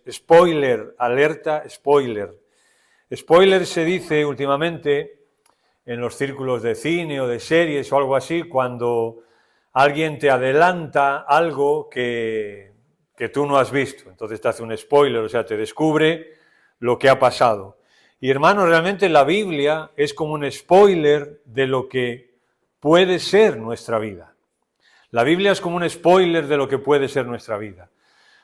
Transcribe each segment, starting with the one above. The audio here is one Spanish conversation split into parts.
Spoiler, alerta, spoiler. Spoiler se dice últimamente en los círculos de cine o de series o algo así, cuando alguien te adelanta algo que tú no has visto. Entonces te hace un spoiler, o sea, te descubre lo que ha pasado. Y hermano, realmente la Biblia es como un spoiler de lo que puede ser nuestra vida. La Biblia es como un spoiler de lo que puede ser nuestra vida.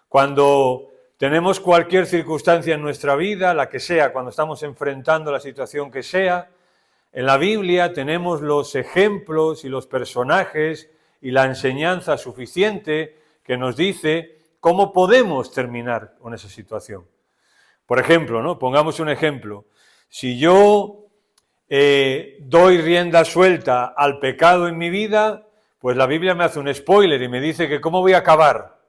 Cuando tenemos cualquier circunstancia en nuestra vida, la que sea, cuando estamos enfrentando la situación que sea, en la Biblia tenemos los ejemplos y los personajes y la enseñanza suficiente que nos dice cómo podemos terminar con esa situación. Por ejemplo, ¿no? Pongamos un ejemplo. Si yo doy rienda suelta al pecado en mi vida, pues la Biblia me hace un spoiler y me dice que cómo voy a acabar.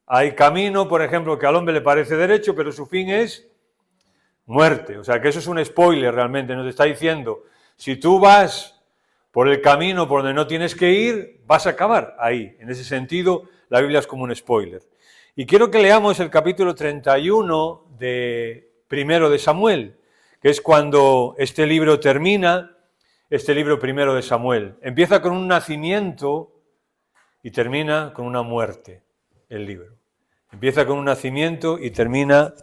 Hay camino, por ejemplo, que al hombre le parece derecho, pero su fin es muerte. O sea, que eso es un spoiler realmente. Nos está diciendo, si tú vas por el camino por donde no tienes que ir, vas a acabar ahí. En ese sentido, la Biblia es como un spoiler. Y quiero que leamos el capítulo 31 de Primero de Samuel, que es cuando este libro termina, este libro Primero de Samuel. Empieza con un nacimiento y termina con una muerte, el libro. Empieza con un nacimiento y termina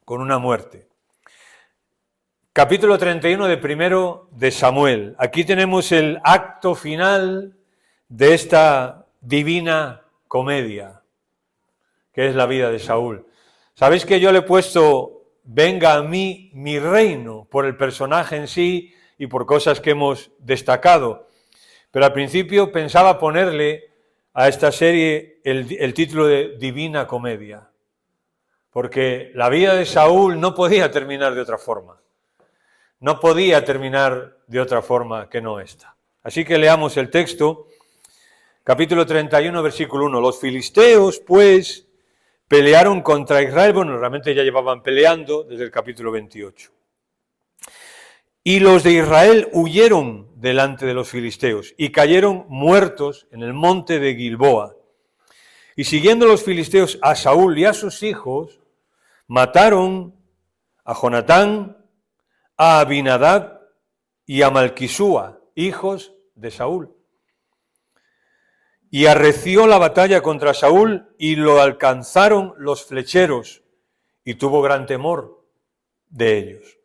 con una muerte. Capítulo 31 de Primero de Samuel. Aquí tenemos el acto final de esta divina comedia, que es la vida de Saúl. ¿Sabéis que yo le he puesto venga a mí mi reino por el personaje en sí y por cosas que hemos destacado? Pero al principio pensaba ponerle a esta serie el título de Divina Comedia, porque la vida de Saúl no podía terminar de otra forma. No podía terminar de otra forma que no esta. Así que leamos el texto, capítulo 31, versículo 1. Los filisteos, pues, pelearon contra Israel. Bueno, realmente ya llevaban peleando desde el capítulo 28. Y los de Israel huyeron delante de los filisteos y cayeron muertos en el monte de Gilboa. Y siguiendo los filisteos a Saúl y a sus hijos, mataron a Jonatán, a Abinadab y a Malquisúa, hijos de Saúl. Y arreció la batalla contra Saúl y lo alcanzaron los flecheros y tuvo gran temor de ellos.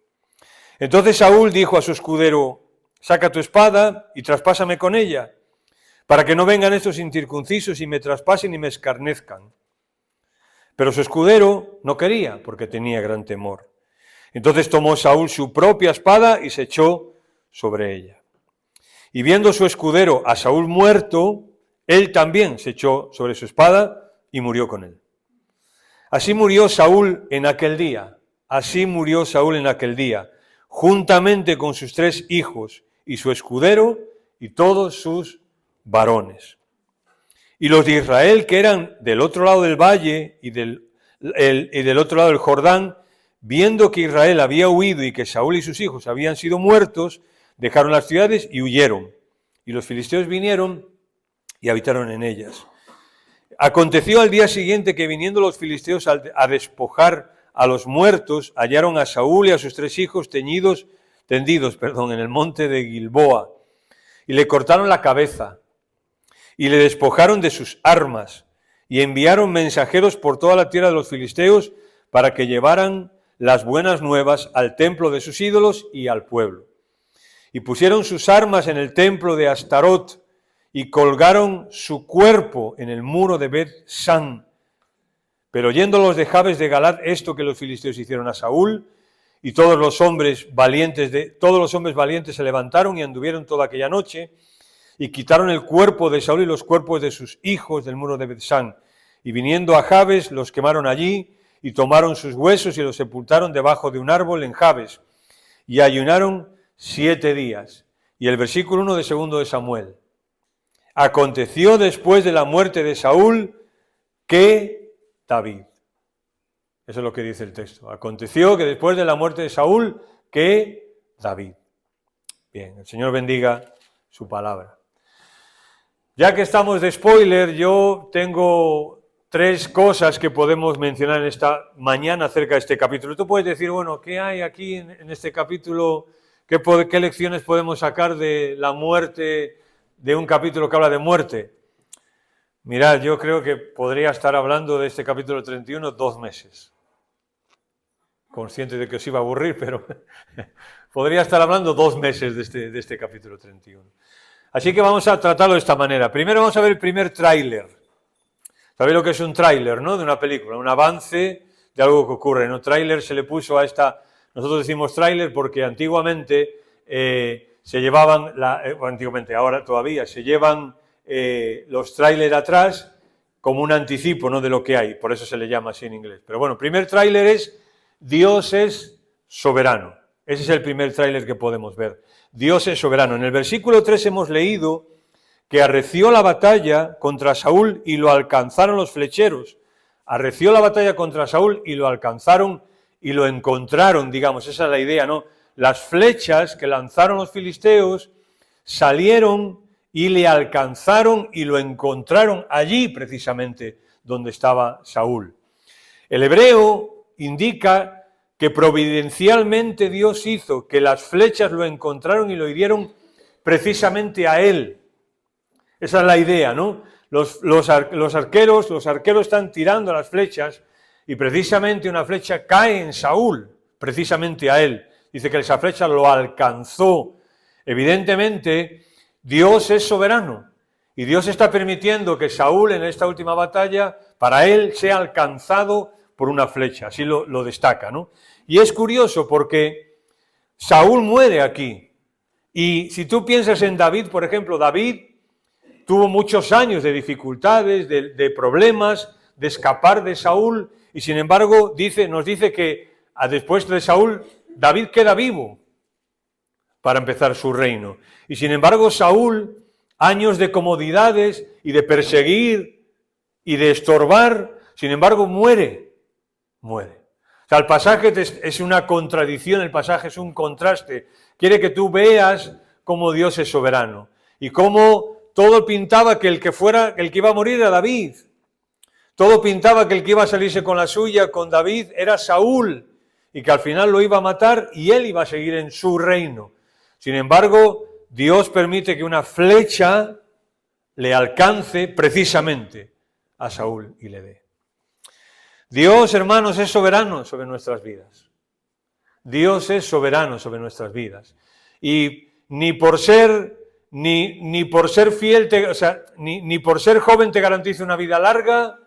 Entonces Saúl dijo a su escudero, saca tu espada y traspásame con ella, para que no vengan estos incircuncisos y me traspasen y me escarnezcan. Pero su escudero no quería, porque tenía gran temor. Entonces tomó Saúl su propia espada y se echó sobre ella. Y viendo su escudero a Saúl muerto, él también se echó sobre su espada y murió con él. Así murió Saúl en aquel día. Así murió Saúl en aquel día, juntamente con sus 3 hijos y su escudero y todos sus varones. Y los de Israel, que eran del otro lado del valle y del otro lado del Jordán, viendo que Israel había huido y que Saúl y sus hijos habían sido muertos, dejaron las ciudades y huyeron. Y los filisteos vinieron y habitaron en ellas. Aconteció al día siguiente que viniendo los filisteos a despojar a los muertos, hallaron a Saúl y a sus 3 hijos tendidos en el monte de Gilboa, y le cortaron la cabeza, y le despojaron de sus armas, y enviaron mensajeros por toda la tierra de los filisteos para que llevaran las buenas nuevas al templo de sus ídolos y al pueblo. Y pusieron sus armas en el templo de Astarot, y colgaron su cuerpo en el muro de Bet-San. Pero oyendo los de Jabes de Galad esto que los filisteos hicieron a Saúl, y todos los hombres valientes se levantaron y anduvieron toda aquella noche, y quitaron el cuerpo de Saúl y los cuerpos de sus hijos del muro de Bet-San. Y viniendo a Jabes, los quemaron allí, y tomaron sus huesos y los sepultaron debajo de un árbol en Jabes. Y ayunaron 7 días. Y el versículo 1 de 2 de Samuel. Aconteció después de la muerte de Saúl que David. Eso es lo que dice el texto. Aconteció que después de la muerte de Saúl que David. Bien, el Señor bendiga su palabra. Ya que estamos de spoiler, yo tengo tres cosas que podemos mencionar en esta mañana acerca de este capítulo. Tú puedes decir, bueno, ¿qué hay aquí en este capítulo? ¿Qué lecciones podemos sacar de la muerte, de un capítulo que habla de muerte? Mirad, yo creo que podría estar hablando de este capítulo 31 2 meses. Consciente de que os iba a aburrir, pero podría estar hablando 2 meses de este capítulo 31. Así que vamos a tratarlo de esta manera. Primero vamos a ver el primer tráiler. ¿Sabéis lo que es un tráiler, no? De una película, un avance de algo que ocurre, ¿no? Tráiler se le puso a esta... Nosotros decimos tráiler porque antiguamente se llevaban... antiguamente, ahora todavía, se llevan los tráiler atrás como un anticipo, ¿no?, de lo que hay. Por eso se le llama así en inglés. Pero bueno, el primer tráiler es Dios es soberano. Ese es el primer tráiler que podemos ver. Dios es soberano. En el versículo 3 hemos leído que arreció la batalla contra Saúl y lo alcanzaron los flecheros. Arreció la batalla contra Saúl y lo alcanzaron y lo encontraron, digamos, esa es la idea, ¿no? Las flechas que lanzaron los filisteos salieron y le alcanzaron y lo encontraron allí precisamente donde estaba Saúl. El hebreo indica que providencialmente Dios hizo que las flechas lo encontraron y lo hirieron precisamente a él. Esa es la idea, ¿no? Los arqueros están tirando las flechas y precisamente una flecha cae en Saúl, precisamente a él. Dice que esa flecha lo alcanzó. Evidentemente, Dios es soberano y Dios está permitiendo que Saúl en esta última batalla, para él, sea alcanzado por una flecha. Así lo destaca, ¿no? Y es curioso porque Saúl muere aquí. Y si tú piensas en David, por ejemplo, David tuvo muchos años de dificultades, de problemas, de escapar de Saúl, y sin embargo nos dice que después de Saúl, David queda vivo para empezar su reino. Y sin embargo Saúl, años de comodidades y de perseguir y de estorbar, sin embargo muere. O sea, el pasaje es una contradicción, el pasaje es un contraste. Quiere que tú veas cómo Dios es soberano y cómo todo pintaba que el que iba a morir era David. Todo pintaba que el que iba a salirse con la suya, con David, era Saúl, y que al final lo iba a matar y él iba a seguir en su reino. Sin embargo, Dios permite que una flecha le alcance precisamente a Saúl y le dé. Dios, hermanos, es soberano sobre nuestras vidas. Dios es soberano sobre nuestras vidas. Y ni por ser fiel, ni por ser joven te garantiza una vida larga,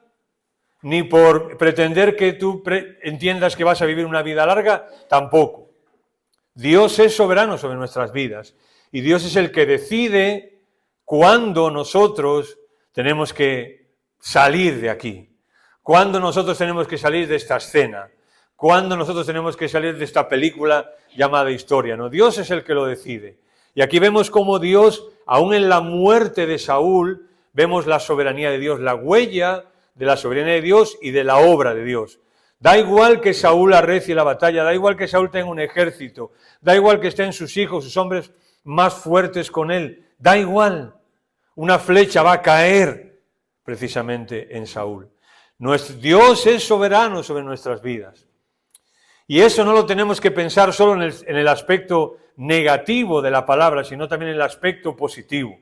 ni por pretender que tú entiendas que vas a vivir una vida larga, tampoco. Dios es soberano sobre nuestras vidas y Dios es el que decide cuándo nosotros tenemos que salir de aquí, cuándo nosotros tenemos que salir de esta escena, cuándo nosotros tenemos que salir de esta película llamada historia, ¿no? Dios es el que lo decide. Y aquí vemos cómo Dios, aún en la muerte de Saúl, vemos la soberanía de Dios, la huella de la soberanía de Dios y de la obra de Dios. Da igual que Saúl arrecie la batalla, da igual que Saúl tenga un ejército, da igual que estén sus hijos, sus hombres más fuertes con él, da igual. Una flecha va a caer precisamente en Saúl. Nuestro Dios es soberano sobre nuestras vidas. Y eso no lo tenemos que pensar solo en el aspecto negativo de la palabra, sino también en el aspecto positivo.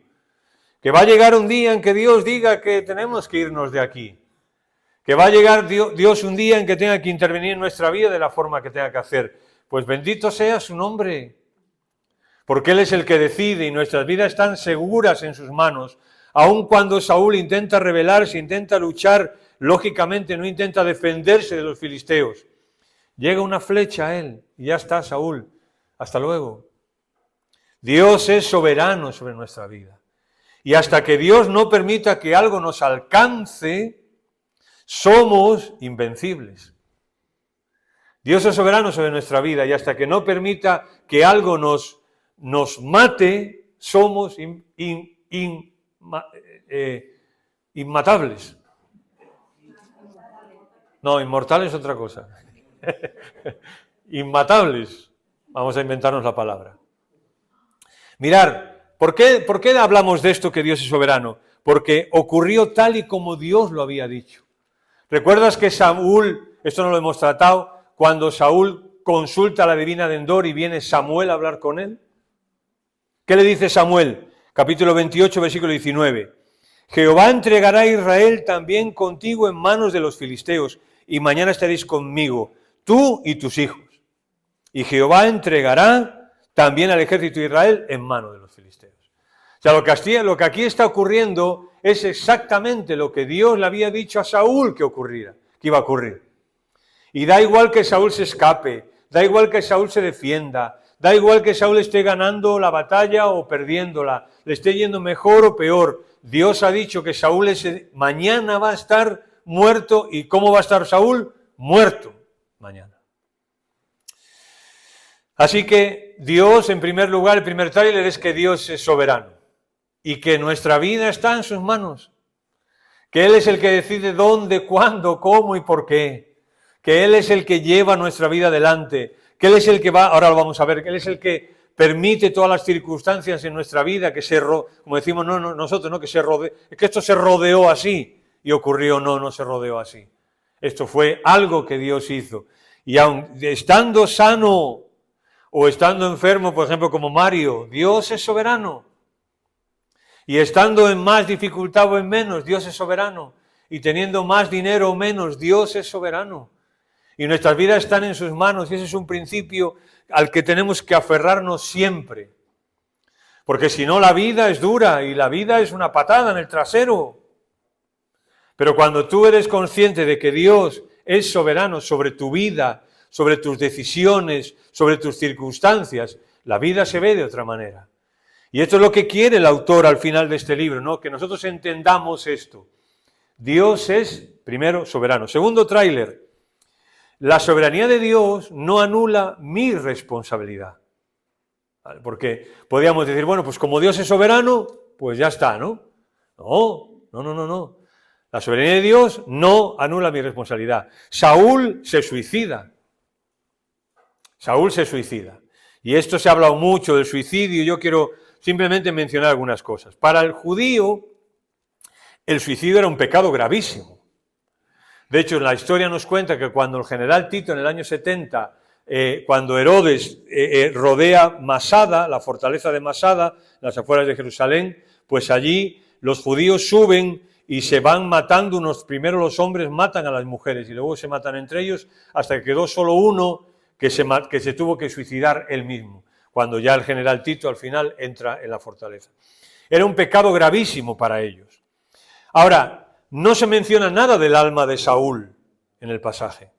Que va a llegar un día en que Dios diga que tenemos que irnos de aquí. Que va a llegar Dios un día en que tenga que intervenir en nuestra vida de la forma que tenga que hacer. Pues bendito sea su nombre. Porque Él es el que decide y nuestras vidas están seguras en sus manos. Aun cuando Saúl intenta rebelarse, intenta luchar, lógicamente no intenta defenderse de los filisteos. Llega una flecha a él y ya está Saúl. Hasta luego. Dios es soberano sobre nuestra vida. Y hasta que Dios no permita que algo nos alcance, somos invencibles. Dios es soberano sobre nuestra vida y hasta que no permita que algo nos mate, somos inmatables. No, inmortales es otra cosa. Inmatables. Vamos a inventarnos la palabra. Mirar, ¿por qué hablamos de esto que Dios es soberano? Porque ocurrió tal y como Dios lo había dicho. ¿Recuerdas que Saúl, esto no lo hemos tratado, cuando Saúl consulta a la divina de Endor y viene Samuel a hablar con él? ¿Qué le dice Samuel? Capítulo 28, versículo 19. Jehová entregará a Israel también contigo en manos de los filisteos, y mañana estaréis conmigo, tú y tus hijos. Y Jehová entregará también al ejército de Israel en manos de los filisteos. O sea, lo que aquí está ocurriendo es exactamente lo que Dios le había dicho a Saúl que iba a ocurrir. Y da igual que Saúl se escape, da igual que Saúl se defienda, da igual que Saúl esté ganando la batalla o perdiéndola, le esté yendo mejor o peor. Dios ha dicho que Saúl mañana va a estar muerto. ¿Y cómo va a estar Saúl? Muerto mañana. Así que Dios, en primer lugar, el primer tráiler es que Dios es soberano y que nuestra vida está en sus manos, que Él es el que decide dónde, cuándo, cómo y por qué, que Él es el que lleva nuestra vida adelante, que Él es el que va, ahora lo vamos a ver, que Él es el que permite todas las circunstancias en nuestra vida, que como decimos nosotros, que se rodee, es que esto se rodeó así y ocurrió, no se rodeó así. Esto fue algo que Dios hizo. Y aun estando sano o estando enfermo, por ejemplo, como Mario, Dios es soberano. Y estando en más dificultad o en menos, Dios es soberano. Y teniendo más dinero o menos, Dios es soberano. Y nuestras vidas están en sus manos y ese es un principio al que tenemos que aferrarnos siempre. Porque si no, la vida es dura y la vida es una patada en el trasero. Pero cuando tú eres consciente de que Dios es soberano sobre tu vida, sobre tus decisiones, sobre tus circunstancias, la vida se ve de otra manera. Y esto es lo que quiere el autor al final de este libro, ¿no? Que nosotros entendamos esto. Dios es, primero, soberano. Segundo tráiler, la soberanía de Dios no anula mi responsabilidad. ¿Vale? Porque podríamos decir, bueno, pues como Dios es soberano, pues ya está, ¿no? No. La soberanía de Dios no anula mi responsabilidad. Saúl se suicida. Y esto se ha hablado mucho del suicidio, yo quiero simplemente mencionar algunas cosas. Para el judío, el suicidio era un pecado gravísimo. De hecho, la historia nos cuenta que cuando el general Tito, en el año 70, cuando Herodes rodea Masada, la fortaleza de Masada, las afueras de Jerusalén, pues allí los judíos suben y se van matando primero los hombres matan a las mujeres y luego se matan entre ellos hasta que quedó solo uno que se tuvo que suicidar él mismo, cuando ya el general Tito al final entra en la fortaleza. Era un pecado gravísimo para ellos. Ahora, no se menciona nada del alma de Saúl en el pasaje.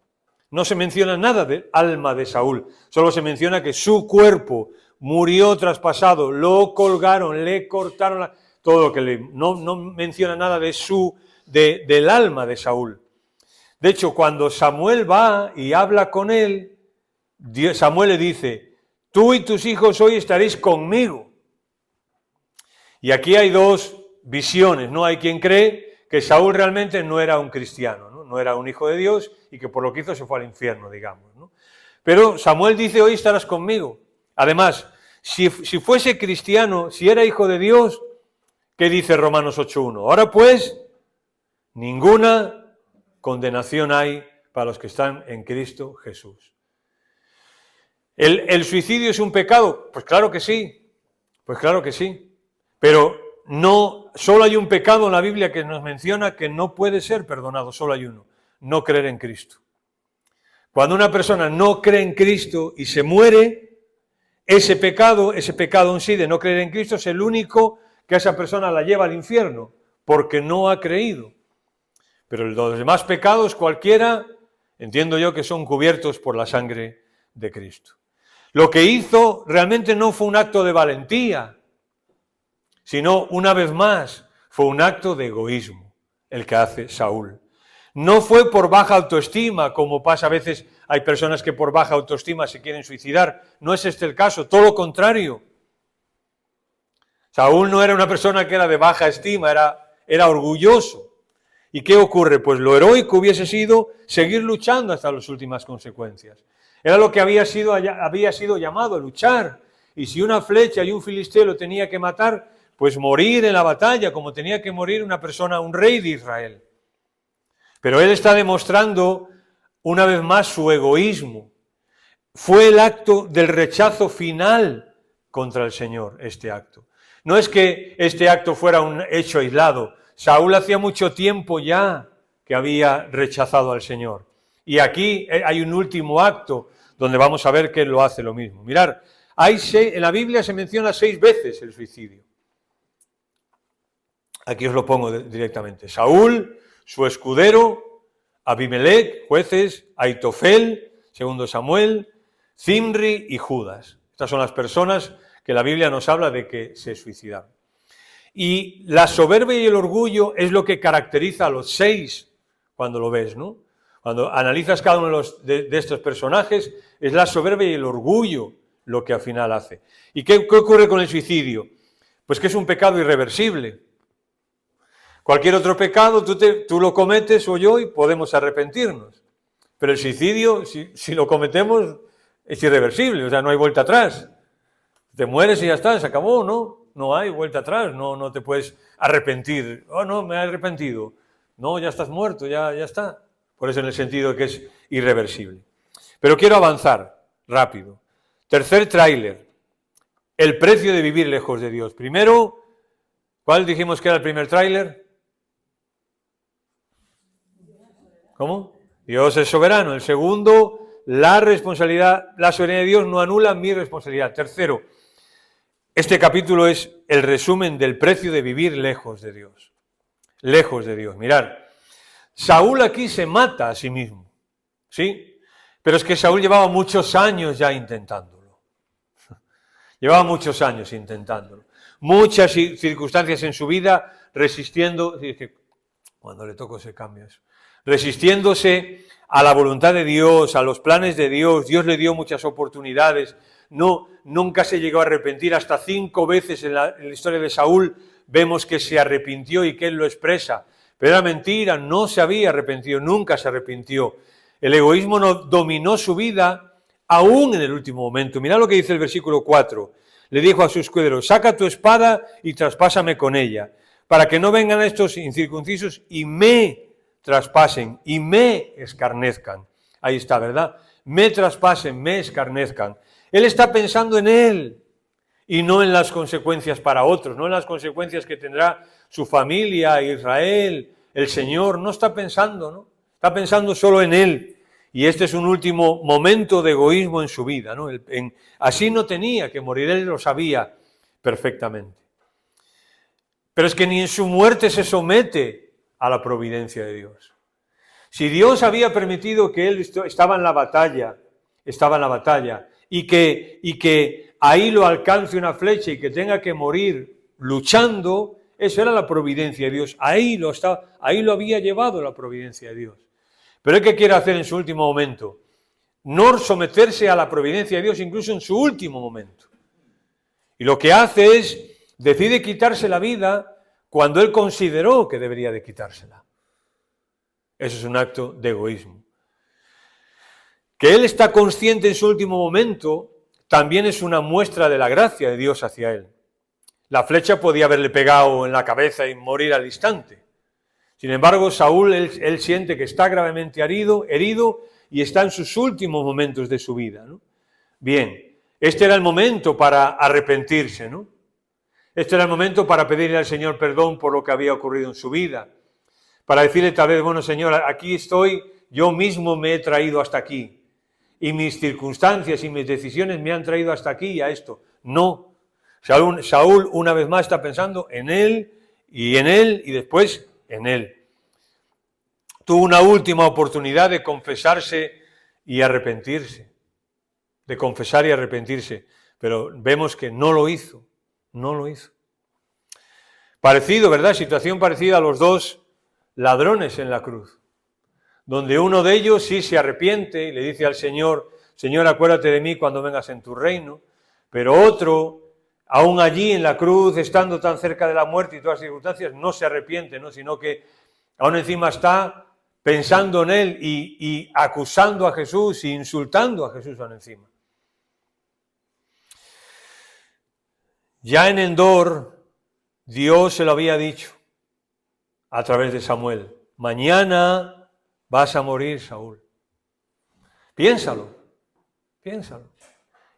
No se menciona nada del alma de Saúl. Solo se menciona que su cuerpo murió traspasado, lo colgaron, le cortaron, todo lo que no menciona nada del alma de Saúl. De hecho, cuando Samuel va y habla con él, Samuel le dice, tú y tus hijos hoy estaréis conmigo. Y aquí hay dos visiones, ¿no? Hay quien cree que Saúl realmente no era un cristiano, no era un hijo de Dios y que por lo que hizo se fue al infierno, digamos, ¿no? Pero Samuel dice, hoy estarás conmigo. Además, si fuese cristiano, si era hijo de Dios, ¿qué dice Romanos 8.1? Ahora pues, ninguna condenación hay para los que están en Cristo Jesús. ¿El suicidio es un pecado? Pues claro que sí, pero no, solo hay un pecado en la Biblia que nos menciona que no puede ser perdonado, solo hay uno, no creer en Cristo. Cuando una persona no cree en Cristo y se muere, ese pecado en sí de no creer en Cristo es el único que a esa persona la lleva al infierno, porque no ha creído. Pero los demás pecados, cualquiera, entiendo yo que son cubiertos por la sangre de Cristo. Lo que hizo realmente no fue un acto de valentía, sino, una vez más, fue un acto de egoísmo, el que hace Saúl. No fue por baja autoestima, como pasa a veces, hay personas que por baja autoestima se quieren suicidar. No es este el caso, todo lo contrario. Saúl no era una persona que era de baja estima, era orgulloso. ¿Y qué ocurre? Pues lo heroico hubiese sido seguir luchando hasta las últimas consecuencias. Era lo que había sido llamado a luchar. Y si una flecha y un filisteo lo tenía que matar, pues morir en la batalla, como tenía que morir una persona, un rey de Israel. Pero él está demostrando una vez más su egoísmo. Fue el acto del rechazo final contra el Señor, este acto. No es que este acto fuera un hecho aislado. Saúl hacía mucho tiempo ya que había rechazado al Señor. Y aquí hay un último acto donde vamos a ver que él lo hace lo mismo. Mirad, en la Biblia se menciona 6 veces el suicidio. Aquí os lo pongo directamente. Saúl, su escudero, Abimelech, jueces, Aitofel, segundo Samuel, Zimri y Judas. Estas son las personas que la Biblia nos habla de que se suicidaron. Y la soberbia y el orgullo es lo que caracteriza a los 6 cuando lo ves, ¿no? Cuando analizas cada uno de estos personajes, es la soberbia y el orgullo lo que al final hace. ¿Y qué ocurre con el suicidio? Pues que es un pecado irreversible. Cualquier otro pecado tú lo cometes o yo y podemos arrepentirnos. Pero el suicidio, si lo cometemos, es irreversible, o sea, no hay vuelta atrás. Te mueres y ya está, se acabó, ¿no? No hay vuelta atrás, no te puedes arrepentir. Oh, no, me he arrepentido. No, ya estás muerto, ya está. Por eso en el sentido de que es irreversible. Pero quiero avanzar rápido. Tercer tráiler. El precio de vivir lejos de Dios. Primero, ¿cuál dijimos que era el primer tráiler? ¿Cómo? Dios es soberano. El segundo, la soberanía de Dios no anula mi responsabilidad. Tercero, este capítulo es el resumen del precio de vivir lejos de Dios. Lejos de Dios. Mirad, Saúl aquí se mata a sí mismo, ¿sí? Pero es que Saúl llevaba muchos años ya intentándolo. Llevaba muchos años intentándolo. Muchas circunstancias en su vida resistiendo, cuando le toco se cambia eso, resistiéndose a la voluntad de Dios, a los planes de Dios. Dios le dio muchas oportunidades. Nunca se llegó a arrepentir. Hasta 5 veces en la historia de Saúl vemos que se arrepintió y que él lo expresa. Pero era mentira, no se había arrepentido, nunca se arrepintió. El egoísmo no dominó su vida aún en el último momento. Mirad lo que dice el versículo 4. Le dijo a su escudero, saca tu espada y traspásame con ella, para que no vengan estos incircuncisos y me traspasen y me escarnezcan. Ahí está, ¿verdad? Me traspasen, me escarnezcan. Él está pensando en él y no en las consecuencias para otros, no en las consecuencias que tendrá su familia, Israel, el Señor. No está pensando, ¿no? Está pensando solo en él. Y este es un último momento de egoísmo en su vida, ¿no? Así no tenía que morir, él lo sabía perfectamente. Pero es que ni en su muerte se somete a la providencia de Dios. Si Dios había permitido que él estaba en la batalla, y que ahí lo alcance una flecha y que tenga que morir luchando, eso era la providencia de Dios. Ahí lo había llevado la providencia de Dios. Pero ¿qué quiere hacer en su último momento? No someterse a la providencia de Dios incluso en su último momento. Y lo que hace es, decide quitarse la vida cuando él consideró que debería de quitársela. Eso es un acto de egoísmo. Que él está consciente en su último momento también es una muestra de la gracia de Dios hacia él. La flecha podía haberle pegado en la cabeza y morir al instante. Sin embargo, Saúl, él siente que está gravemente herido y está en sus últimos momentos de su vida, ¿no? Bien, este era el momento para arrepentirse, ¿no? Este era el momento para pedirle al Señor perdón por lo que había ocurrido en su vida. Para decirle tal vez, bueno, Señor, aquí estoy, yo mismo me he traído hasta aquí. Y mis circunstancias y mis decisiones me han traído hasta aquí y a esto. No. Saúl una vez más está pensando en él y después en él. Tuvo una última oportunidad de confesarse y arrepentirse. De confesar y arrepentirse. Pero vemos que no lo hizo. No lo hizo. Parecido, ¿verdad? Situación parecida a los 2 ladrones en la cruz. Donde uno de ellos sí se arrepiente y le dice al Señor, Señor, acuérdate de mí cuando vengas en tu reino. Pero otro, aún allí en la cruz, estando tan cerca de la muerte y todas las circunstancias, no se arrepiente, ¿no? Sino que aún encima está pensando en él y acusando a Jesús e insultando a Jesús aún encima. Ya en Endor, Dios se lo había dicho a través de Samuel. Mañana Vas a morir, Saúl. Piénsalo.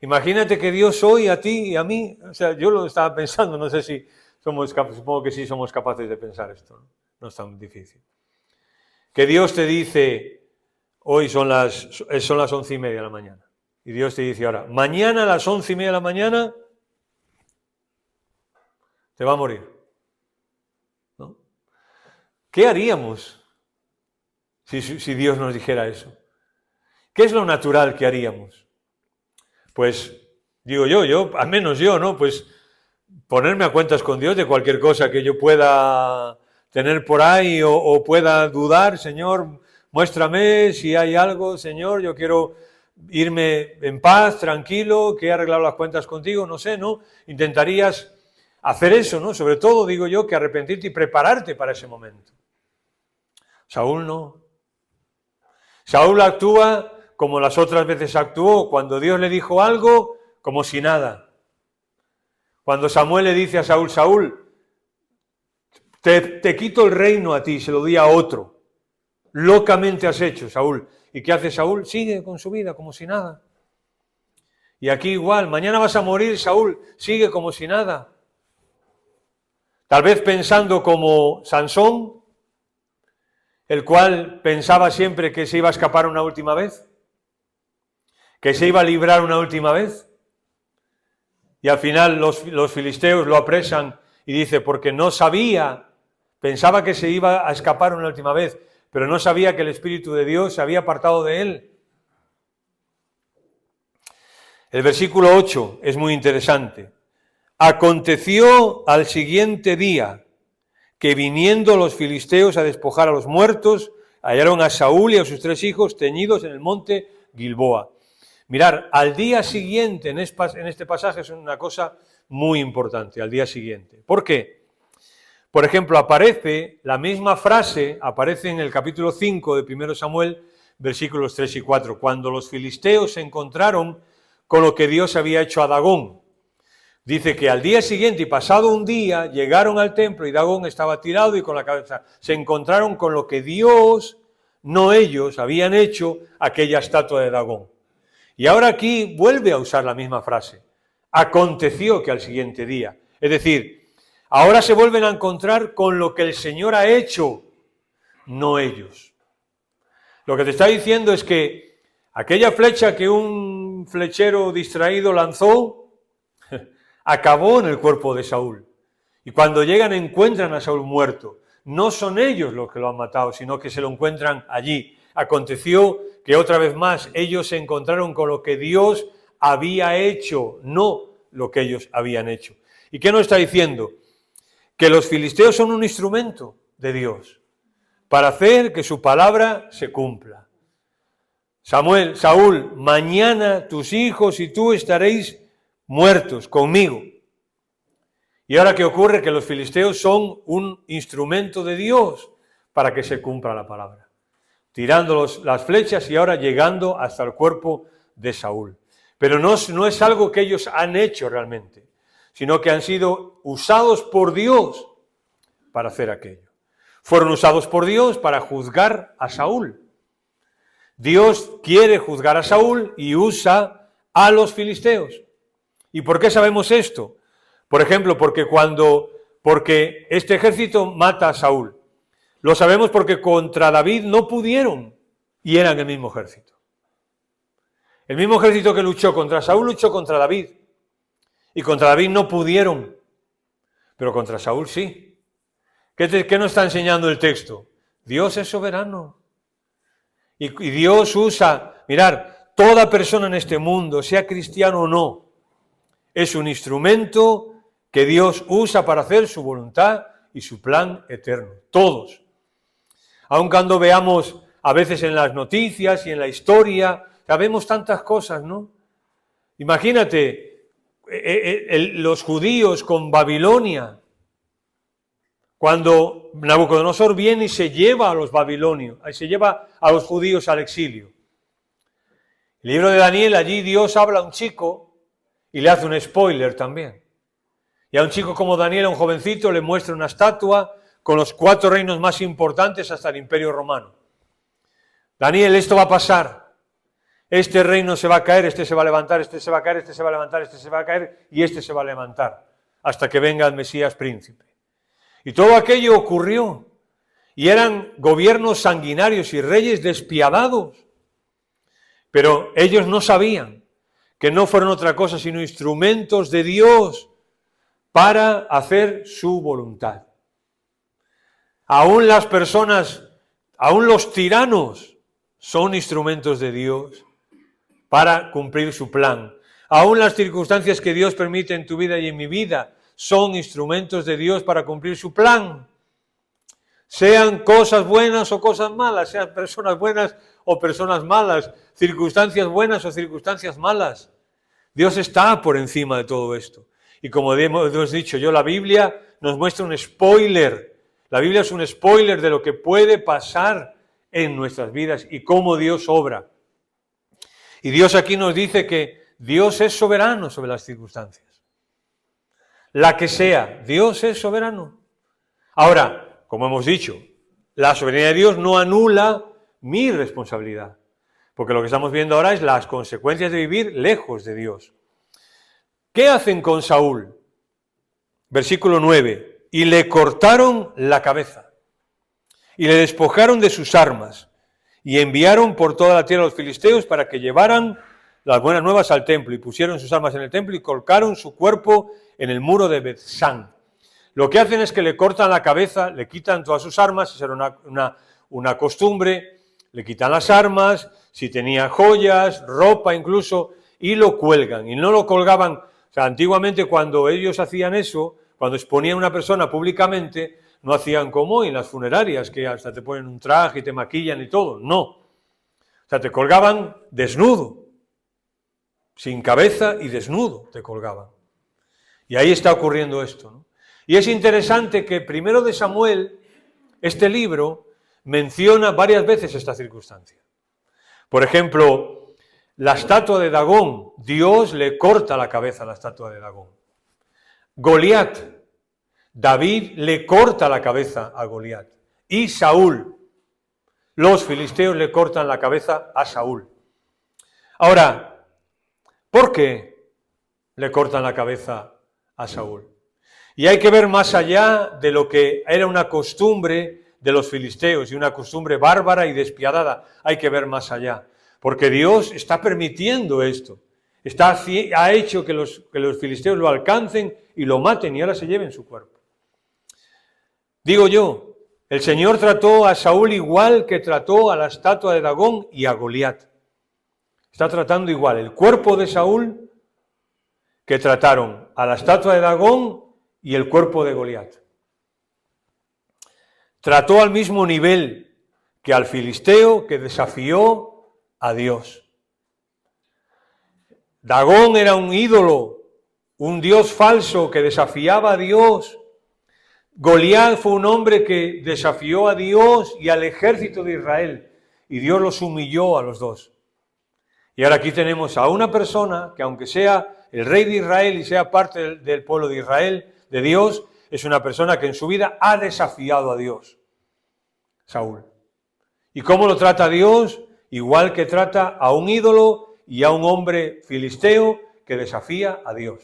Imagínate que Dios hoy a ti y a mí, o sea, yo lo estaba pensando, no sé si somos capaces, supongo que sí somos capaces de pensar esto, ¿no? No es tan difícil. Que Dios te dice, hoy son las 11:30 de la mañana, y Dios te dice ahora, mañana a las 11:30 de la mañana te va a morir, ¿no? ¿Qué haríamos si Dios nos dijera eso? ¿Qué es lo natural que haríamos? Pues, digo yo, al menos yo, ¿no? Pues ponerme a cuentas con Dios de cualquier cosa que yo pueda tener por ahí o pueda dudar. Señor, muéstrame si hay algo, Señor, yo quiero irme en paz, tranquilo, que he arreglado las cuentas contigo, no sé, ¿no? Intentarías hacer eso, ¿no? Sobre todo, digo yo, que arrepentirte y prepararte para ese momento. Saúl no. Saúl actúa como las otras veces actuó, cuando Dios le dijo algo, como si nada. Cuando Samuel le dice a Saúl, Saúl, te quito el reino a ti, se lo di a otro. Locamente has hecho, Saúl. ¿Y qué hace Saúl? Sigue con su vida como si nada. Y aquí igual, mañana vas a morir, Saúl, sigue como si nada. Tal vez pensando como Sansón, el cual pensaba siempre que se iba a escapar una última vez, que se iba a librar una última vez. Y al final los filisteos lo apresan y dice, porque no sabía, pensaba que se iba a escapar una última vez, pero no sabía que el Espíritu de Dios se había apartado de él. El versículo 8 es muy interesante. Aconteció al siguiente día que viniendo los filisteos a despojar a los muertos, hallaron a Saúl y a sus 3 hijos teñidos en el monte Gilboa. Mirar, al día siguiente, en este pasaje es una cosa muy importante, al día siguiente. ¿Por qué? Por ejemplo, aparece la misma frase, aparece en el capítulo 5 de 1 Samuel, versículos 3 y 4, cuando los filisteos se encontraron con lo que Dios había hecho a Dagón. Dice que al día siguiente y pasado un día llegaron al templo y Dagón estaba tirado y con la cabeza. Se encontraron con lo que Dios, no ellos, habían hecho aquella estatua de Dagón. Y ahora aquí vuelve a usar la misma frase. Aconteció que al siguiente día. Es decir, ahora se vuelven a encontrar con lo que el Señor ha hecho, no ellos. Lo que te está diciendo es que aquella flecha que un flechero distraído lanzó, acabó en el cuerpo de Saúl. Y cuando llegan encuentran a Saúl muerto. No son ellos los que lo han matado, sino que se lo encuentran allí. Aconteció que otra vez más ellos se encontraron con lo que Dios había hecho, no lo que ellos habían hecho. ¿Y qué nos está diciendo? Que los filisteos son un instrumento de Dios para hacer que su palabra se cumpla. Saúl, mañana tus hijos y tú estaréis muertos conmigo. ¿Y ahora qué ocurre? Que los filisteos son un instrumento de Dios para que se cumpla la palabra. Tirando las flechas y ahora llegando hasta el cuerpo de Saúl. Pero no es algo que ellos han hecho realmente, sino que han sido usados por Dios para hacer aquello. Fueron usados por Dios para juzgar a Saúl. Dios quiere juzgar a Saúl y usa a los filisteos. ¿Y por qué sabemos esto? Por ejemplo, porque este ejército mata a Saúl. Lo sabemos porque contra David no pudieron y eran el mismo ejército. El mismo ejército que luchó contra Saúl luchó contra David. Y contra David no pudieron, pero contra Saúl sí. ¿Qué nos está enseñando el texto? Dios es soberano. Y Dios usa, mirar, toda persona en este mundo, sea cristiano o no, es un instrumento que Dios usa para hacer su voluntad y su plan eterno. Todos. Aun cuando veamos a veces en las noticias y en la historia, sabemos tantas cosas, ¿no? Imagínate, los judíos con Babilonia, cuando Nabucodonosor viene y se lleva a los babilonios, se lleva a los judíos al exilio. El libro de Daniel, allí Dios habla a un chico y le hace un spoiler también. Y a un chico como Daniel, a un jovencito, le muestra una estatua con los 4 reinos más importantes hasta el Imperio Romano. Daniel, esto va a pasar. Este reino se va a caer, este se va a levantar, este se va a caer, este se va a levantar, este se va a caer y este se va a levantar hasta que venga el Mesías príncipe. Y todo aquello ocurrió. Y eran gobiernos sanguinarios y reyes despiadados. Pero ellos no sabían que no fueron otra cosa sino instrumentos de Dios para hacer su voluntad. Aún las personas, aún los tiranos son instrumentos de Dios para cumplir su plan. Aún las circunstancias que Dios permite en tu vida y en mi vida son instrumentos de Dios para cumplir su plan. Sean cosas buenas o cosas malas, sean personas buenas o personas malas, circunstancias buenas o circunstancias malas. Dios está por encima de todo esto. Y como hemos dicho yo, la Biblia nos muestra un spoiler. La Biblia es un spoiler de lo que puede pasar en nuestras vidas y cómo Dios obra. Y Dios aquí nos dice que Dios es soberano sobre las circunstancias. La que sea, Dios es soberano. Ahora, como hemos dicho, la soberanía de Dios no anula mi responsabilidad, porque lo que estamos viendo ahora es las consecuencias de vivir lejos de Dios. ¿Qué hacen con Saúl? Versículo 9. Y le cortaron la cabeza, y le despojaron de sus armas, y enviaron por toda la tierra a los filisteos para que llevaran las buenas nuevas al templo, y pusieron sus armas en el templo y colgaron su cuerpo en el muro de Beth-san. Lo que hacen es que le cortan la cabeza, le quitan todas sus armas, esa era una costumbre, le quitan las armas, si tenía joyas, ropa incluso, y lo cuelgan. Y no lo colgaban, o sea, antiguamente cuando ellos hacían eso, cuando exponían a una persona públicamente, no hacían como hoy en las funerarias, que hasta te ponen un traje y te maquillan y todo, no. O sea, te colgaban desnudo, sin cabeza y desnudo te colgaban. Y ahí está ocurriendo esto, ¿no? Y es interesante que primero de Samuel, este libro, menciona varias veces esta circunstancia. Por ejemplo, la estatua de Dagón, Dios le corta la cabeza a la estatua de Dagón. Goliat, David le corta la cabeza a Goliat. Y Saúl, los filisteos le cortan la cabeza a Saúl. Ahora, ¿por qué le cortan la cabeza a Saúl? Y hay que ver más allá de lo que era una costumbre de los filisteos y una costumbre bárbara y despiadada. Hay que ver más allá, porque Dios está permitiendo esto. Ha hecho que los filisteos lo alcancen y lo maten y ahora se lleven su cuerpo. Digo yo, el Señor trató a Saúl igual que trató a la estatua de Dagón y a Goliat. Está tratando igual el cuerpo de Saúl que trataron a la estatua de Dagón y el cuerpo de Goliat. Trató al mismo nivel que al filisteo que desafió a Dios. Dagón era un ídolo, un dios falso que desafiaba a Dios. Goliat fue un hombre que desafió a Dios y al ejército de Israel, y Dios los humilló a los dos. Y ahora aquí tenemos a una persona que, aunque sea el rey de Israel y sea parte del pueblo de Israel, de Dios, es una persona que en su vida ha desafiado a Dios, Saúl. ¿Y cómo lo trata Dios? Igual que trata a un ídolo y a un hombre filisteo que desafía a Dios.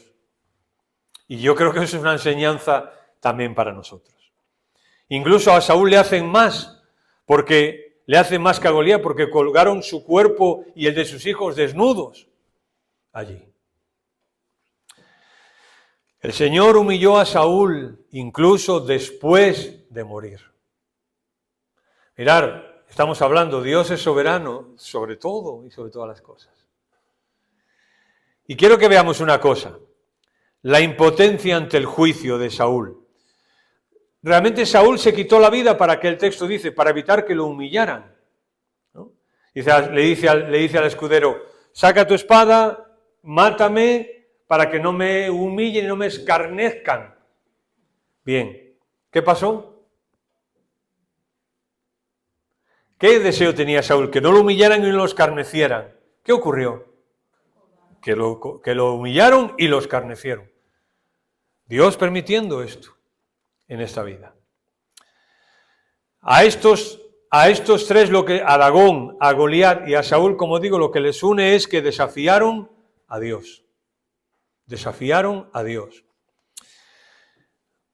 Y yo creo que eso es una enseñanza también para nosotros. Incluso a Saúl le hacen más, porque le hacen más que a Goliat, porque colgaron su cuerpo y el de sus hijos desnudos allí. El Señor humilló a Saúl incluso después de morir. Mirad, estamos hablando, Dios es soberano sobre todo y sobre todas las cosas. Y quiero que veamos una cosa, la impotencia ante el juicio de Saúl. Realmente Saúl se quitó la vida para que el texto dice, para evitar que lo humillaran, ¿no? Le dice al escudero, saca tu espada, mátame, para que no me humillen y no me escarnezcan. Bien, ¿qué pasó? ¿Qué deseo tenía Saúl? Que no lo humillaran y no lo escarnecieran. ¿Qué ocurrió? Que lo humillaron y lo escarnecieron. Dios permitiendo esto en esta vida. A estos a estos tres, a Dagón, a Goliat y a Saúl, como digo, lo que les une es que desafiaron a Dios. Desafiaron a Dios.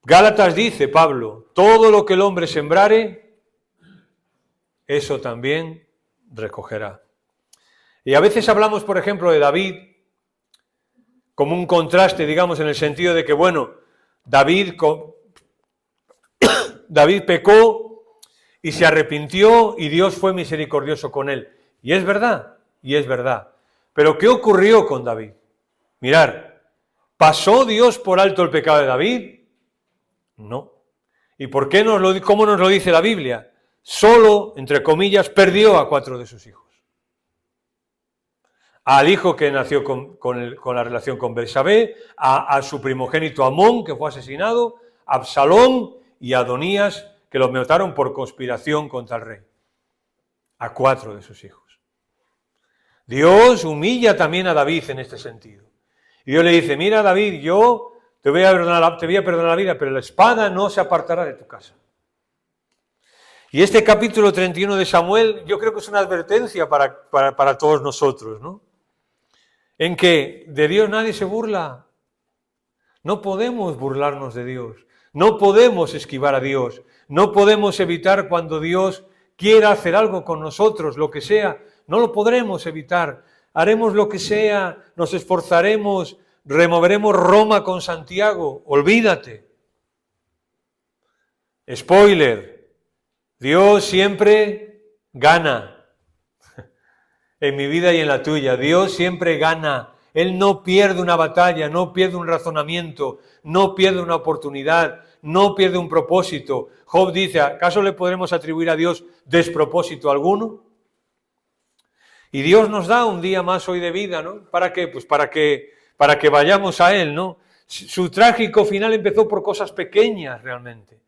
Gálatas dice, Pablo, todo lo que el hombre sembrare, eso también recogerá. Y a veces hablamos, por ejemplo, de David, como un contraste, digamos, en el sentido de que, bueno, David pecó y se arrepintió y Dios fue misericordioso con él. Y es verdad, y es verdad. Pero ¿qué ocurrió con David? Mirad, ¿pasó Dios por alto el pecado de David? No. ¿Y por qué cómo nos lo dice la Biblia? Solo, entre comillas, perdió a 4 de sus hijos. Al hijo que nació con la relación con Betsabé, a su primogénito Amón, que fue asesinado, a Absalón y a Adonías, que los mataron por conspiración contra el rey. A 4 de sus hijos. Dios humilla también a David en este sentido. Y Dios le dice, mira David, yo te voy a perdonar la vida, pero la espada no se apartará de tu casa. Y este capítulo 31 de Samuel yo creo que es una advertencia para todos nosotros, ¿no? En que de Dios nadie se burla. No podemos burlarnos de Dios. No podemos esquivar a Dios. No podemos evitar cuando Dios quiera hacer algo con nosotros, lo que sea. No lo podremos evitar. Haremos lo que sea, nos esforzaremos, removeremos Roma con Santiago. Olvídate. Spoiler. Dios siempre gana. En mi vida y en la tuya, Dios siempre gana. Él no pierde una batalla, no pierde un razonamiento, no pierde una oportunidad, no pierde un propósito. Job dice, ¿acaso le podremos atribuir a Dios despropósito alguno? Y Dios nos da un día más hoy de vida, ¿no? ¿Para qué? Pues para que vayamos a Él, ¿no? Su trágico final empezó por cosas pequeñas realmente.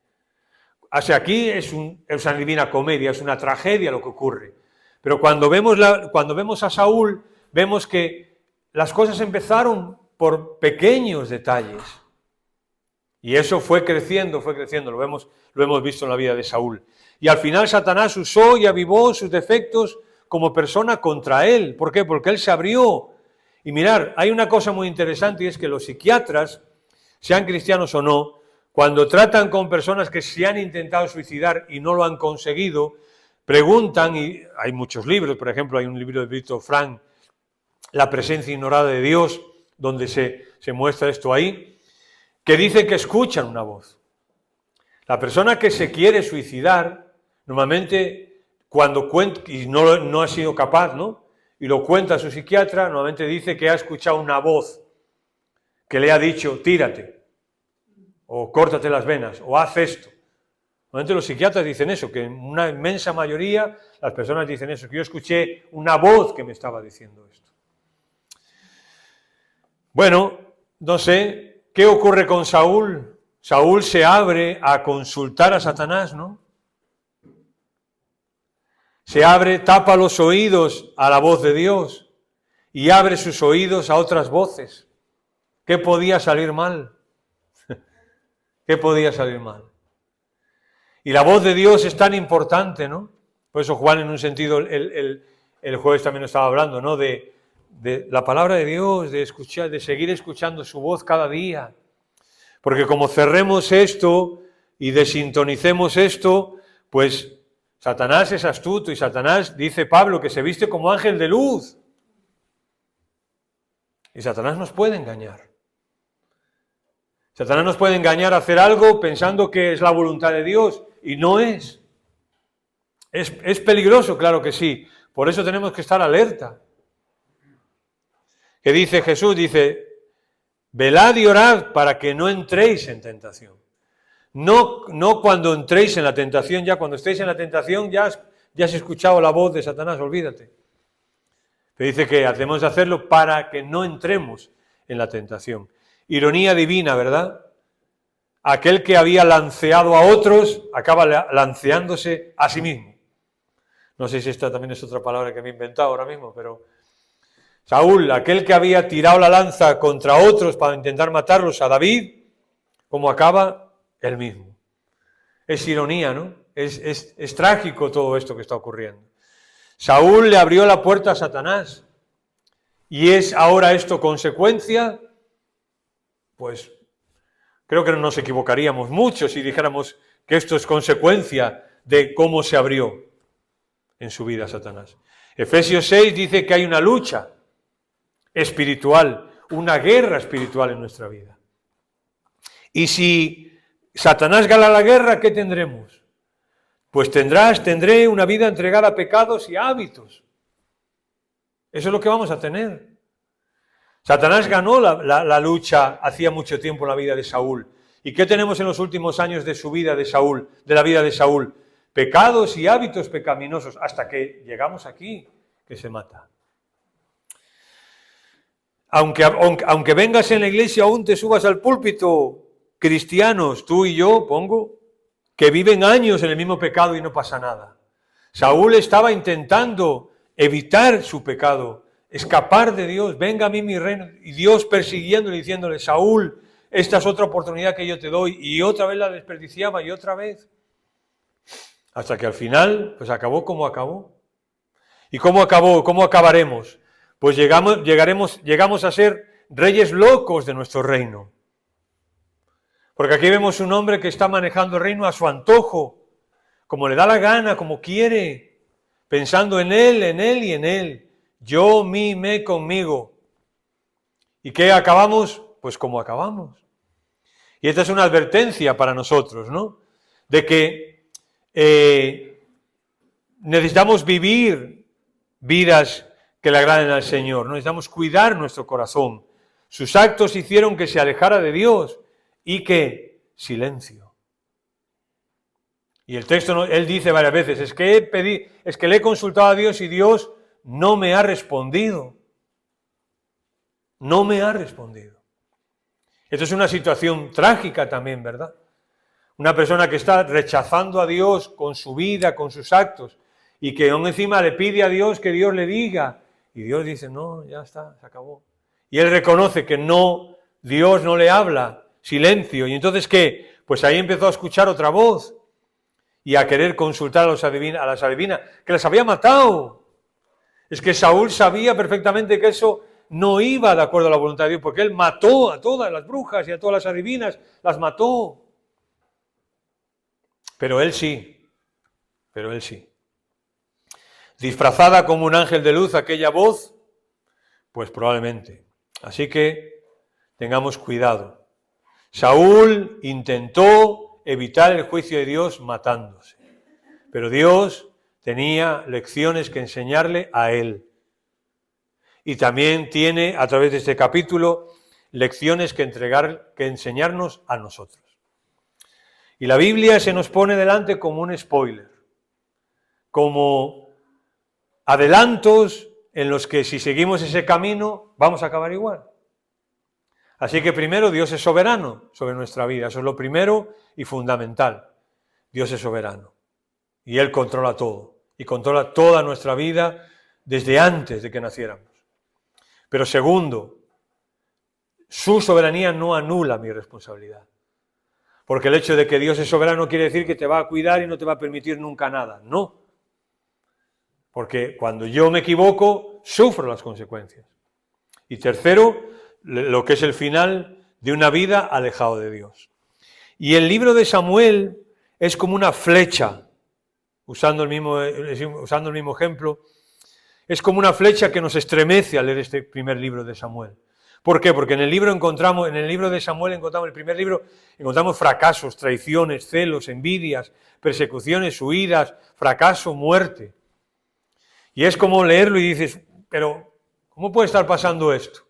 O sea, aquí es una divina comedia, es una tragedia lo que ocurre. Pero cuando vemos a Saúl, vemos que las cosas empezaron por pequeños detalles. Y eso fue creciendo, lo hemos visto en la vida de Saúl. Y al final Satanás usó y avivó sus defectos como persona contra él. ¿Por qué? Porque él se abrió. Y mirad, hay una cosa muy interesante y es que los psiquiatras, sean cristianos o no, cuando tratan con personas que se han intentado suicidar y no lo han conseguido, preguntan, y hay muchos libros, por ejemplo, hay un libro de Víctor Frank, La presencia ignorada de Dios, donde se muestra esto ahí, que dice que escuchan una voz. La persona que se quiere suicidar, normalmente cuando cuenta, y no ha sido capaz, ¿no? Y lo cuenta a su psiquiatra, normalmente dice que ha escuchado una voz que le ha dicho, tírate, o córtate las venas, o haz esto. Normalmente los psiquiatras dicen eso, que en una inmensa mayoría las personas dicen eso, que yo escuché una voz que me estaba diciendo esto. Bueno, no sé, ¿qué ocurre con Saúl? Saúl se abre a consultar a Satanás, ¿no? Se abre, tapa los oídos a la voz de Dios y abre sus oídos a otras voces. ¿Qué podía salir mal? ¿Qué podía salir mal? Y la voz de Dios es tan importante, ¿no? Por eso Juan, en un sentido, el jueves también nos estaba hablando, ¿no? De la palabra de Dios, de escuchar, de seguir escuchando su voz cada día. Porque como cerremos esto y desintonicemos esto, pues Satanás es astuto y Satanás, dice Pablo, que se viste como ángel de luz. Y Satanás nos puede engañar. Satanás nos puede engañar a hacer algo pensando que es la voluntad de Dios y no es. Es peligroso, claro que sí. Por eso tenemos que estar alerta. Que dice Jesús, dice, velad y orad para que no entréis en tentación. No cuando entréis en la tentación, ya cuando estéis en la tentación ya has escuchado la voz de Satanás, olvídate. Pero dice que hacemos de hacerlo para que no entremos en la tentación. Ironía divina, ¿verdad? Aquel que había lanceado a otros acaba lanceándose a sí mismo. No sé si esta también es otra palabra que me he inventado ahora mismo, pero Saúl, aquel que había tirado la lanza contra otros para intentar matarlos, a David, ¿cómo acaba? Él mismo. Es ironía, ¿no? Es trágico todo esto que está ocurriendo. Saúl le abrió la puerta a Satanás. ¿Y es ahora esto consecuencia? Pues creo que no nos equivocaríamos mucho si dijéramos que esto es consecuencia de cómo se abrió en su vida Satanás. Efesios 6 dice que hay una lucha espiritual, una guerra espiritual en nuestra vida. Y si Satanás gana la guerra, ¿qué tendremos? Pues tendré una vida entregada a pecados y a hábitos. Eso es lo que vamos a tener. Satanás ganó la lucha hacía mucho tiempo en la vida de Saúl. ¿Y qué tenemos en los últimos años de su vida de Saúl, de la vida de Saúl? Pecados y hábitos pecaminosos, hasta que llegamos aquí, que se mata. Aunque vengas en la iglesia, aún te subas al púlpito, cristianos, tú y yo, pongo, que viven años en el mismo pecado y no pasa nada. Saúl estaba intentando evitar su pecado, escapar de Dios, venga a mí mi reino, y Dios persiguiéndole, diciéndole, Saúl, esta es otra oportunidad que yo te doy, y otra vez la desperdiciaba, y otra vez, hasta que al final, pues acabó como acabó. ¿Y cómo acabó? ¿Cómo acabaremos? Pues llegamos a ser reyes locos de nuestro reino. Porque aquí vemos un hombre que está manejando el reino a su antojo, como le da la gana, como quiere, pensando en él y en él. Yo, mí, me, conmigo. ¿Y qué acabamos? Pues como acabamos. Y esta es una advertencia para nosotros, ¿no? De que necesitamos vivir vidas que le agraden al Señor. Necesitamos cuidar nuestro corazón. Sus actos hicieron que se alejara de Dios y que silencio. Y el texto, él dice varias veces, es que le he consultado a Dios y Dios no me ha respondido. No me ha respondido. Esto es una situación trágica también, ¿verdad? Una persona que está rechazando a Dios con su vida, con sus actos, y que aún encima le pide a Dios que Dios le diga, y Dios dice, no, ya está, se acabó. Y él reconoce que no, Dios no le habla, silencio, y entonces ¿qué? Pues ahí empezó a escuchar otra voz, y a querer consultar a las adivinas, que las había matado. Es que Saúl sabía perfectamente que eso no iba de acuerdo a la voluntad de Dios, porque él mató a todas las brujas y a todas las adivinas, las mató. Pero él sí. Disfrazada como un ángel de luz aquella voz, pues probablemente. Así que tengamos cuidado. Saúl intentó evitar el juicio de Dios matándose, pero Dios tenía lecciones que enseñarle a él. Y también tiene, a través de este capítulo, lecciones que enseñarnos a nosotros. Y la Biblia se nos pone delante como un spoiler, como adelantos en los que si seguimos ese camino vamos a acabar igual. Así que primero, Dios es soberano sobre nuestra vida, eso es lo primero y fundamental. Dios es soberano y Él controla todo y controla toda nuestra vida desde antes de que naciéramos. Pero segundo, su soberanía no anula mi responsabilidad. Porque el hecho de que Dios es soberano quiere decir que te va a cuidar y no te va a permitir nunca nada. No. Porque cuando yo me equivoco, sufro las consecuencias. Y tercero, lo que es el final de una vida alejado de Dios. Y el libro de Samuel es como una flecha, usando el mismo ejemplo, es como una flecha que nos estremece al leer este primer libro de Samuel. ¿Por qué? Porque en el libro de Samuel encontramos, el primer libro, encontramos fracasos, traiciones, celos, envidias, persecuciones, huidas, fracaso, muerte. Y es como leerlo y dices, pero ¿cómo puede estar pasando esto?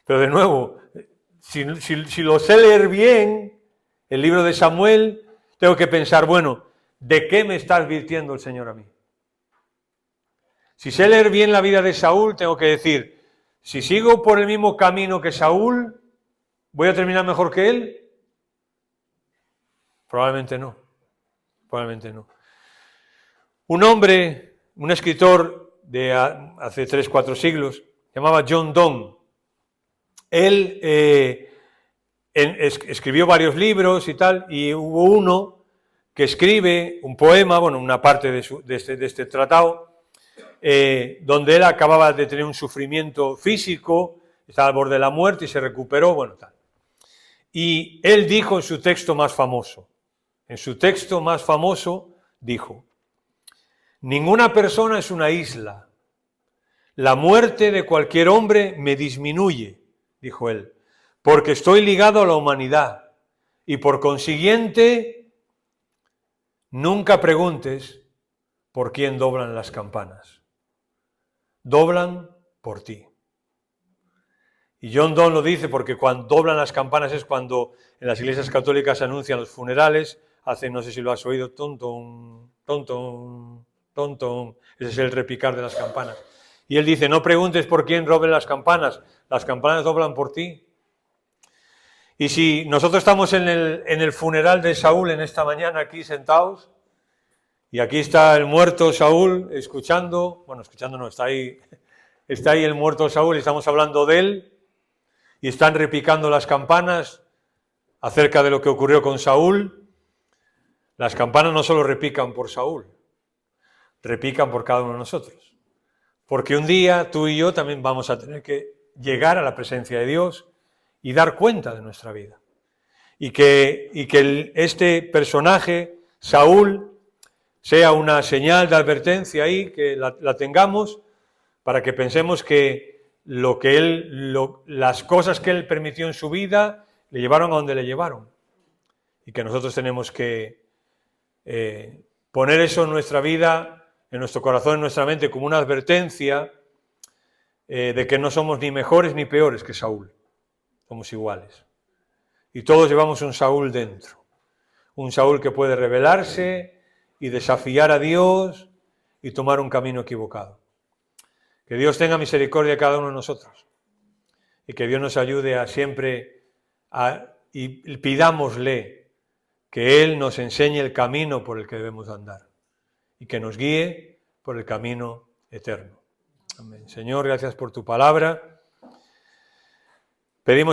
Pero de nuevo, si lo sé leer bien, el libro de Samuel, tengo que pensar, bueno, ¿de qué me está advirtiendo el Señor a mí? Si sé leer bien la vida de Saúl, tengo que decir, si sigo por el mismo camino que Saúl, ¿voy a terminar mejor que él? Probablemente no. Un hombre, un escritor de hace 3-4 siglos, llamaba John Donne. Él escribió varios libros y tal, y hubo uno que escribe un poema, bueno, una parte de este tratado, donde él acababa de tener un sufrimiento físico, estaba al borde de la muerte y se recuperó, bueno, tal. Y él dijo en su texto más famoso, dijo: ninguna persona es una isla. La muerte de cualquier hombre me disminuye, dijo él, porque estoy ligado a la humanidad y por consiguiente nunca preguntes por quién doblan las campanas. Doblan por ti. Y John Donne lo dice porque cuando doblan las campanas es cuando en las iglesias católicas se anuncian los funerales, hacen, no sé si lo has oído, ton, ton, ton, ton, ton, ton. Ese es el repicar de las campanas. Y él dice, no preguntes por quién doblan las campanas doblan por ti. Y si nosotros estamos en el funeral de Saúl en esta mañana aquí sentados, y aquí está el muerto Saúl escuchando, bueno, escuchando no, está ahí el muerto Saúl y estamos hablando de él, y están repicando las campanas acerca de lo que ocurrió con Saúl. Las campanas no solo repican por Saúl, repican por cada uno de nosotros. Porque un día tú y yo también vamos a tener que llegar a la presencia de Dios y dar cuenta de nuestra vida. Y que este personaje, Saúl, sea una señal de advertencia ahí, que la tengamos, para que pensemos que las cosas que él permitió en su vida le llevaron a donde le llevaron. Y que nosotros tenemos que poner eso en nuestra vida, en nuestro corazón, en nuestra mente, como una advertencia de que no somos ni mejores ni peores que Saúl. Somos iguales. Y todos llevamos un Saúl dentro. Un Saúl que puede rebelarse y desafiar a Dios y tomar un camino equivocado. Que Dios tenga misericordia de cada uno de nosotros. Y que Dios nos ayude a siempre, y pidámosle que Él nos enseñe el camino por el que debemos andar. Y que nos guíe por el camino eterno. Amén. Señor, gracias por tu palabra. Pedimos